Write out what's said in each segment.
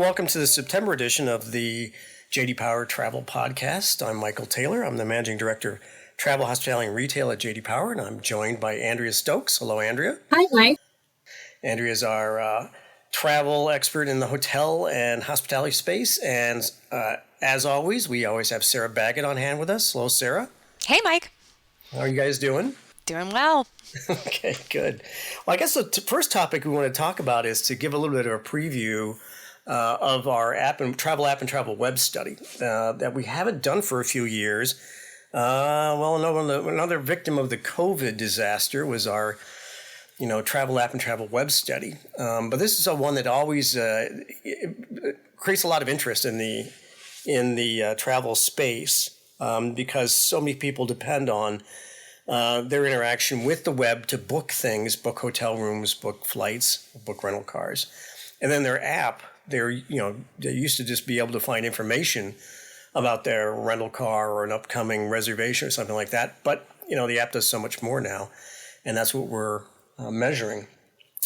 welcome to the September edition of the JD Power Travel Podcast. I'm Michael Taylor. I'm the Managing Director of Travel, Hospitality, and Retail at JD Power, and I'm joined by Andrea Stokes. Hello, Andrea. Hi, Mike. Andrea is our travel expert in the hotel and hospitality space, and as always, we always have Sarah Baggett on hand with us. Hello, Sarah. Hey, Mike. How are you guys doing? Doing well. Okay, good. Well, I guess the first topic we want to talk about is to give a little bit of a preview of our travel web study that we haven't done for a few years. Another victim of the COVID disaster was our, travel app and travel web study. But this is one that always creates a lot of interest in the travel space because so many people depend on their interaction with the web to book things, book hotel rooms, book flights, book rental cars, and then their app. They used to just be able to find information about their rental car or an upcoming reservation or something like that. But, the app does so much more now, and that's what we're measuring.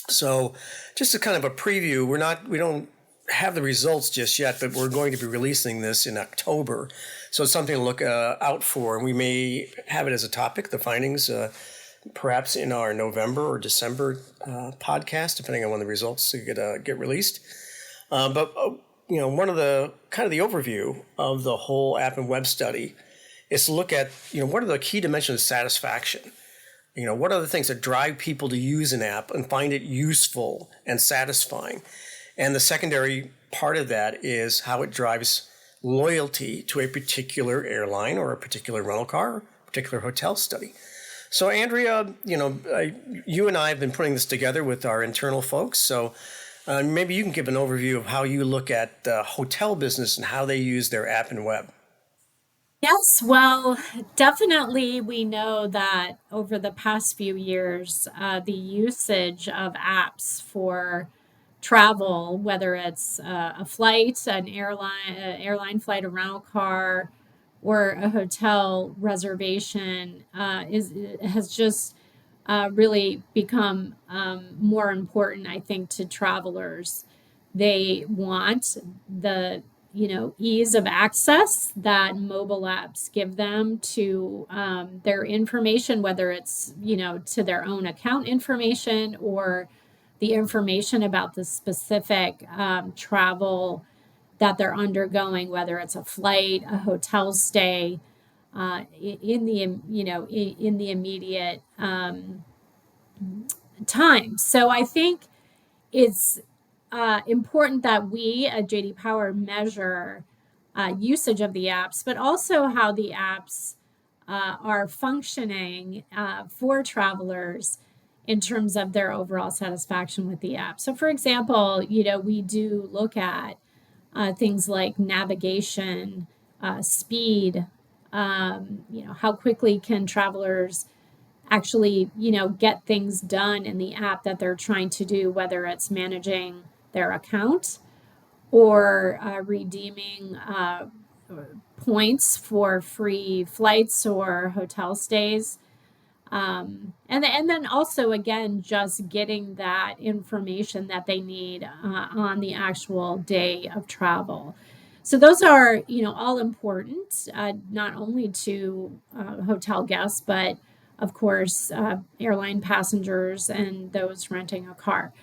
So just a kind of a preview, we don't have the results just yet, but we're going to be releasing this in October. So it's something to look out for, and we may have it as a topic, the findings, perhaps in our November or December podcast, depending on when the results get released. But one of the kind of the overview of the whole app and web study is to look at, what are the key dimensions of satisfaction? What are the things that drive people to use an app and find it useful and satisfying? And the secondary part of that is how it drives loyalty to a particular airline or a particular rental car, or a particular hotel study. So Andrea, you and I have been putting this together with our internal folks. So maybe you can give an overview of how you look at the hotel business and how they use their app and web. Yes, well, definitely we know that over the past few years, the usage of apps for travel, whether it's a flight, an airline flight, a rental car, or a hotel reservation, has just really become more important, I think, to travelers. They want the ease of access that mobile apps give them to their information, whether it's to their own account information or the information about the specific travel that they're undergoing, whether it's a flight, a hotel stay, in the immediate time. So I think it's important that we at JD Power measure usage of the apps, but also how the apps are functioning for travelers in terms of their overall satisfaction with the app. So for example, we do look at things like navigation, speed, how quickly can travelers actually, get things done in the app that they're trying to do, whether it's managing their account or redeeming points for free flights or hotel stays. And then also, again, just getting that information that they need on the actual day of travel. So those are, all important, not only to hotel guests, but of course, airline passengers and those renting a car.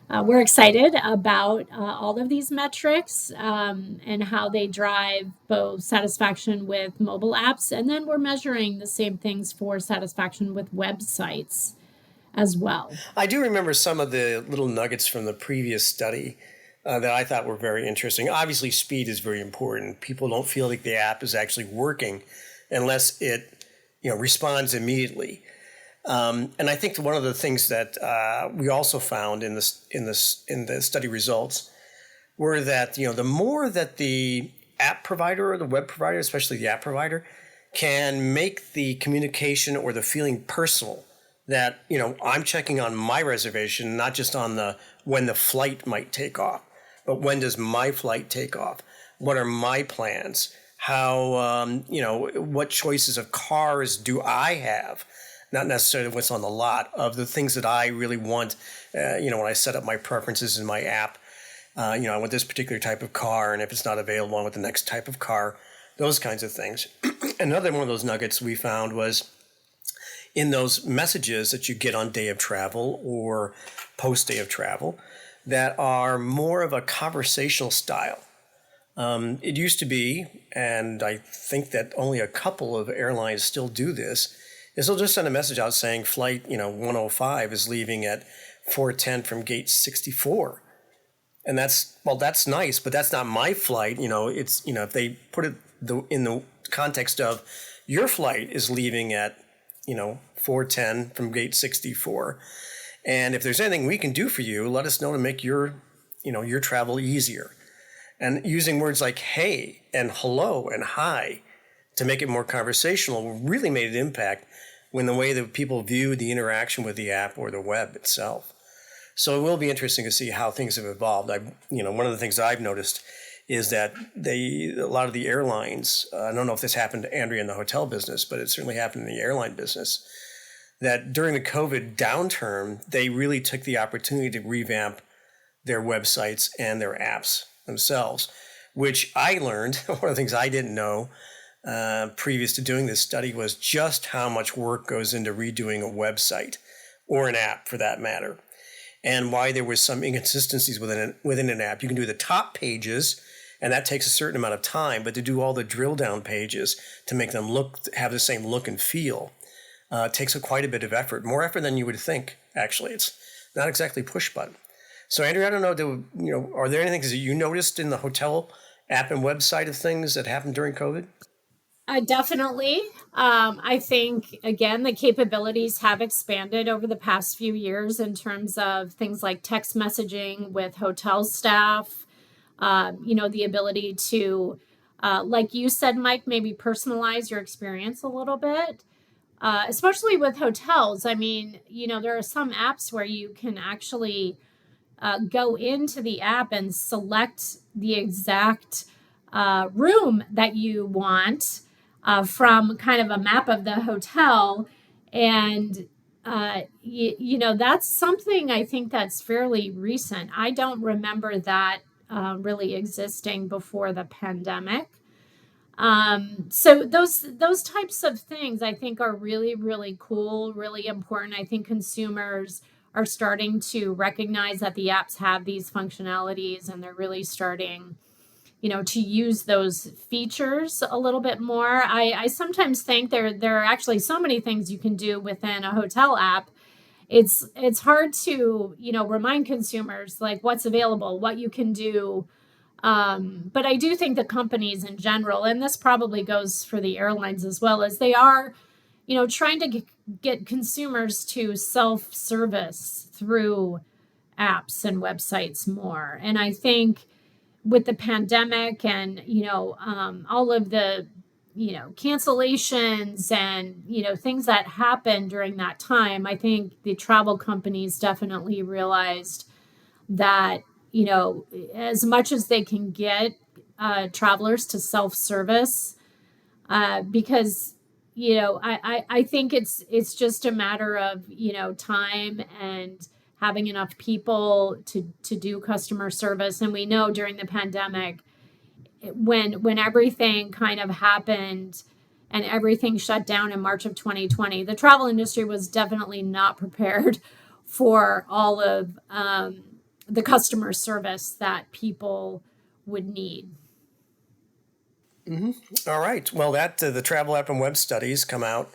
We're excited about all of these metrics and how they drive both satisfaction with mobile apps, and then we're measuring the same things for satisfaction with websites as well. I do remember some of the little nuggets from the previous study that I thought were very interesting. Obviously, speed is very important. People don't feel like the app is actually working unless it responds immediately. And I think one of the things that we also found in the study results were that the more that the app provider or the web provider, especially the app provider, can make the communication or the feeling personal, that I'm checking on my reservation, not just on when the flight might take off, but when does my flight take off? What are my plans? How what choices of cars do I have? Not necessarily what's on the lot, of the things that I really want, when I set up my preferences in my app. I want this particular type of car, and if it's not available, I want the next type of car, those kinds of things. Another one of those nuggets we found was in those messages that you get on day of travel or post day of travel that are more of a conversational style. It used to be, and I think that only a couple of airlines still do this, is they'll just send a message out saying flight 105 is leaving at 4:10 from gate 64. And that's nice, but that's not my flight. It's, if they put it in the context of your flight is leaving at, 4:10 from gate 64. And if there's anything we can do for you, let us know to make your travel easier. And using words like hey and hello and hi to make it more conversational really made an impact when the way that people viewed the interaction with the app or the web itself. So it will be interesting to see how things have evolved. One of the things I've noticed is that a lot of the airlines, I don't know if this happened to Andrea in the hotel business, but it certainly happened in the airline business, that during the COVID downturn, they really took the opportunity to revamp their websites and their apps themselves, which I learned, one of the things I didn't know previous to doing this study was just how much work goes into redoing a website or an app for that matter, and why there was some inconsistencies within an app. You can do the top pages, and that takes a certain amount of time, but to do all the drill down pages to make them have the same look and feel takes quite a bit of effort, more effort than you would think, actually. It's not exactly push button. So, Andrea, I don't know, are there any things that you noticed in the hotel app and website of things that happened during COVID? Definitely. I think, again, the capabilities have expanded over the past few years in terms of things like text messaging with hotel staff, the ability to, like you said, Mike, maybe personalize your experience a little bit, especially with hotels. I mean, there are some apps where you can actually go into the app and select the exact room that you want from kind of a map of the hotel. And, that's something I think that's fairly recent. I don't remember that really existing before the pandemic. So those types of things I think are really, really cool, really important. I think consumers are starting to recognize that the apps have these functionalities, and they're really starting, to use those features a little bit more. I sometimes think there are actually so many things you can do within a hotel app. It's hard to, remind consumers like what's available, what you can do. But I do think the companies in general, and this probably goes for the airlines as well, as they are, trying to get consumers to self-service through apps and websites more. And I think with the pandemic and, all of the, cancellations and, things that happened during that time, I think the travel companies definitely realized that, as much as they can get travelers to self-service, because I think it's just a matter of time and having enough people to do customer service. And we know during the pandemic, when everything kind of happened and everything shut down in March of 2020, the travel industry was definitely not prepared for all of the customer service that people would need. All right. Well, the travel app and web studies come out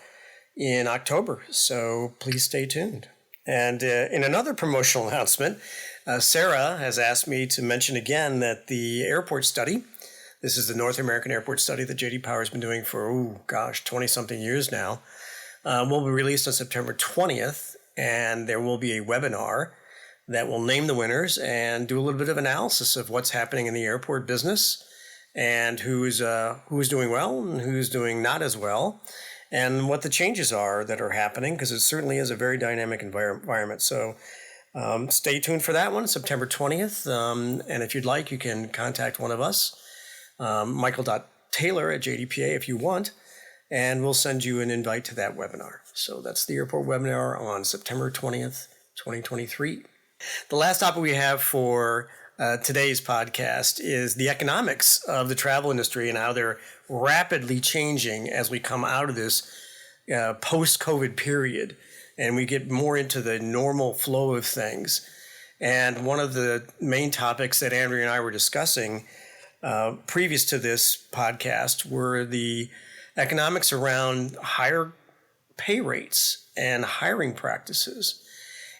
in October, so please stay tuned. And in another promotional announcement, Sarah has asked me to mention again that the airport study, this is the North American airport study that J.D. Power has been doing for, 20-something years now, will be released on September 20th, and there will be a webinar that will name the winners and do a little bit of analysis of what's happening in the airport business and who's doing well and who's doing not as well, and what the changes are that are happening, because it certainly is a very dynamic environment. So stay tuned for that one, September 20th. And if you'd like, you can contact one of us, michael.taylor@JDPA if you want, and we'll send you an invite to that webinar. So that's the airport webinar on September 20th, 2023. The last topic we have for today's podcast is the economics of the travel industry and how they're rapidly changing as we come out of this post-COVID period and we get more into the normal flow of things. And one of the main topics that Andrea and I were discussing previous to this podcast were the economics around higher pay rates and hiring practices.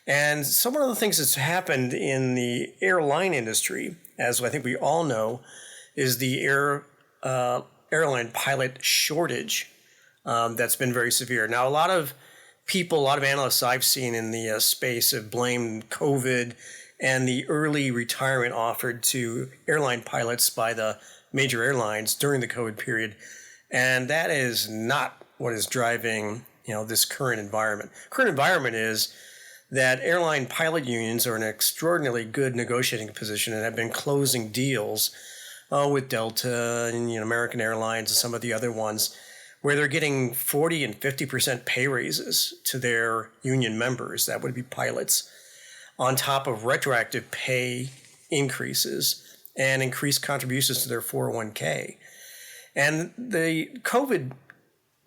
And some of the things that's happened in the airline industry, as I think we all know, is the airline pilot shortage that's been very severe. Now, a lot of people, a lot of analysts I've seen in the space have blamed COVID and the early retirement offered to airline pilots by the major airlines during the COVID period. And that is not what is driving, this current environment. Current environment is that airline pilot unions are in an extraordinarily good negotiating position and have been closing deals with Delta and American Airlines and some of the other ones where they're getting 40 and 50% pay raises to their union members, that would be pilots, on top of retroactive pay increases and increased contributions to their 401k. And the COVID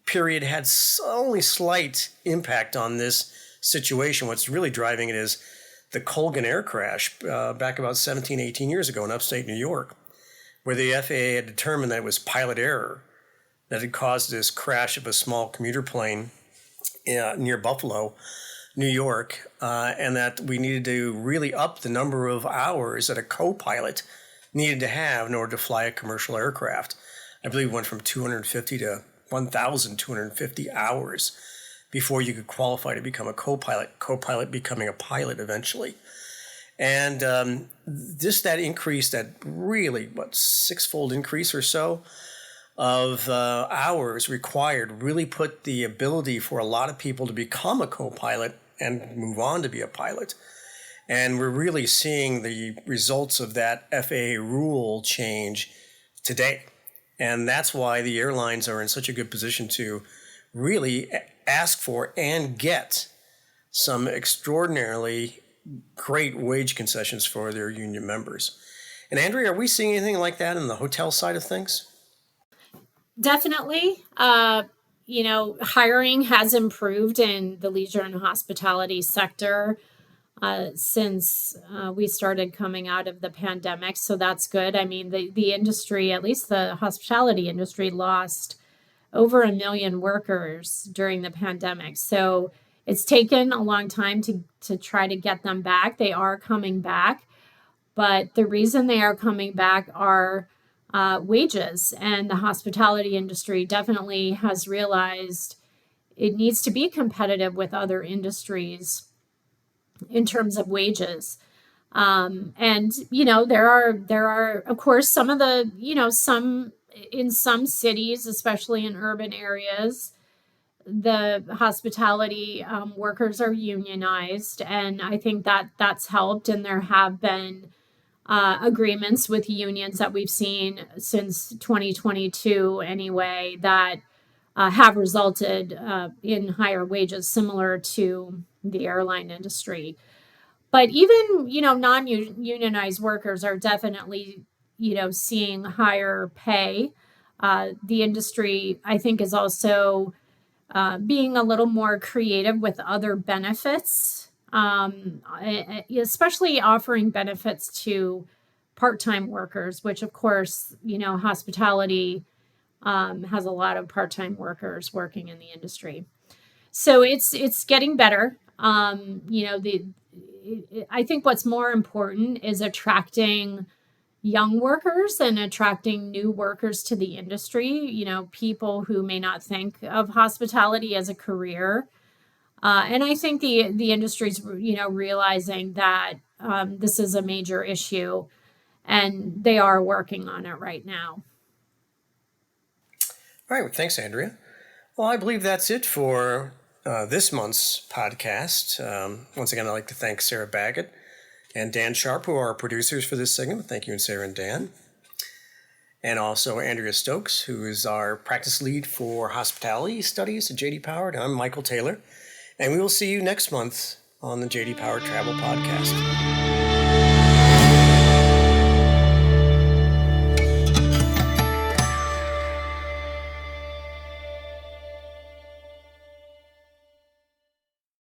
period had only slight impact on this situation. What's really driving it is the Colgan air crash back about 17, 18 years ago in upstate New York, where the FAA had determined that it was pilot error that had caused this crash of a small commuter plane near Buffalo, New York, and that we needed to really up the number of hours that a co-pilot needed to have in order to fly a commercial aircraft. I believe it went from 250 to 1,250 hours before you could qualify to become a co-pilot becoming a pilot eventually. And just that increase, that really, six-fold increase or so of hours required really put the ability for a lot of people to become a co-pilot and move on to be a pilot. And we're really seeing the results of that FAA rule change today. And that's why the airlines are in such a good position to really ask for and get some extraordinarily great wage concessions for their union members. And Andrea, are we seeing anything like that in the hotel side of things? Definitely. Hiring has improved in the leisure and hospitality sector since we started coming out of the pandemic. So that's good. I mean, the industry, at least the hospitality industry, lost over 1 million workers during the pandemic. So it's taken a long time to try to get them back. They are coming back. But the reason they are coming back are wages. And the hospitality industry definitely has realized it needs to be competitive with other industries in terms of wages. There are, of course, some of the, in some cities, especially in urban areas, the hospitality workers are unionized. And I think that that's helped. And there have been agreements with unions that we've seen since 2022 anyway that have resulted in higher wages similar to the airline industry. But even, non-unionized workers are definitely, seeing higher pay. The industry, I think, is also being a little more creative with other benefits, especially offering benefits to part-time workers, which, of course, hospitality has a lot of part-time workers working in the industry. So it's getting better. I think what's more important is attracting young workers and attracting new workers to the industry, people who may not think of hospitality as a career. And I think the industry's, realizing that this is a major issue and they are working on it right now. All right. Well, thanks, Andrea. Well, I believe that's it for this month's podcast. Once again, I'd like to thank Sarah Baggett and Dan Sharp, who are our producers for this segment. Thank you, and Sarah and Dan. And also Andrea Stokes, who is our practice lead for hospitality studies at J.D. Power. And I'm Michael Taylor. And we will see you next month on the J.D. Power Travel Podcast.